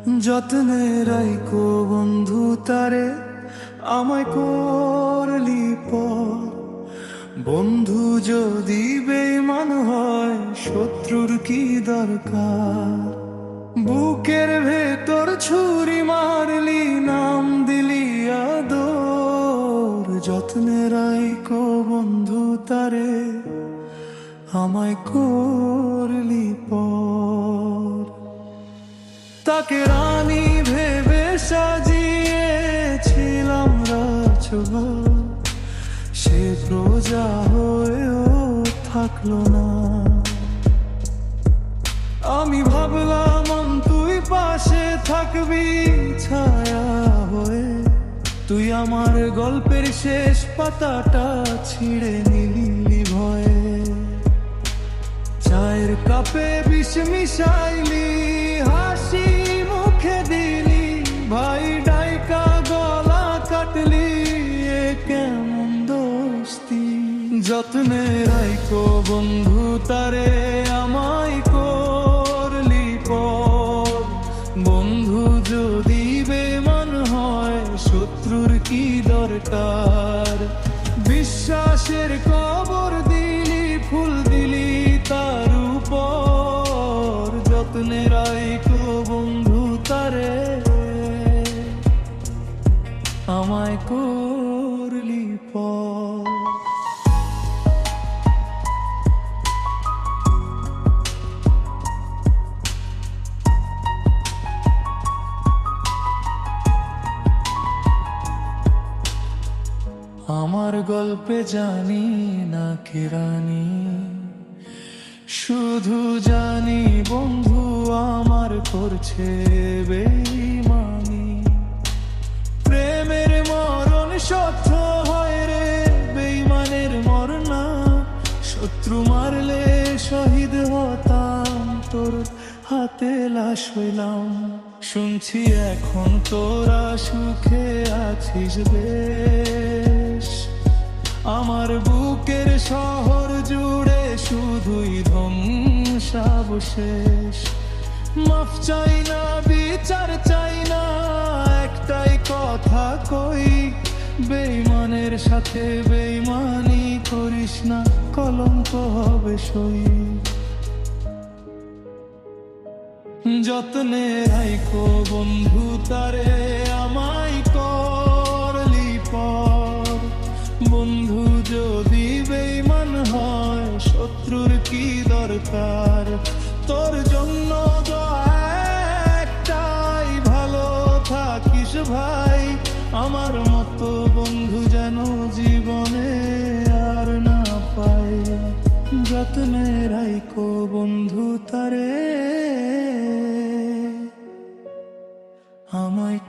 যত্নে রাইকো বন্ধু তারে, আমায় করলি পর। বন্ধু যদি বেঈমান হয়, শত্রুর কি দরকার? বুকের ভেতর ছুরি মারলি, নাম দিলি আদর। যত্নে রাইকো বন্ধু তারে, আমায় করলি পর। তাকে রানী ভেবে সাজিয়েছিলাম রাজকুমার, সে প্রজা হয়েও থাকলো না। আমি ভাবলাম তুই পাশে থাকবি ছায়া হয়ে, তুই আমার গল্পের শেষ পাতাটা ছিঁড়ে নিলি ভয়ে। চায়ের কাপে বিষ মিশাইলি, হাসি মুখে দিলি, ভাই ডাইকা গলা কাটলি, এ কেমন দোস্তি? যত্নে রাইকো বন্ধু তারে, আমায় করলি পর। বন্ধু যদি বেঈমান হয়, শত্রুর কি দরকার? বিশ্বাসের কবর দিলি, ফুল দিলি তার উপর। যত্নে রাইকো বন্ধু তারে, আমায় করলি পর। আমার গল্পে জানি না কে রানী, শুধু জানি বন্ধু আমার করছে বেঈমানি। প্রেমের মরণ সত্য হয় রে, বেঈমানের মরনা। শত্রু মারলে শহীদ হতাম, তোর হাতে লাশ হইলাম। শুনছি এখন তোরা সুখে আছিস বেশ, আমার বুকের শহর জুড়ে শুধুই ধ্বংসাবশেষ। মাফ চাই না, বিচার চাই না, একটাই কথা কই, বেঈমানের সাথে বেঈমানি করিস না, কলঙ্ক হবে সই। যত্নে রাইকো বন্ধু তারে, আমায় করলি পর। বন্ধু যদি বেঈমান হয়, শত্রুর কি দরকার? তোর জন্য একটাই, ভালো থাকিস ভাই। আমার মতো বন্ধু যেন জীবনে আর না পাই। যত্নে রাইকো বন্ধু তারে, আমায়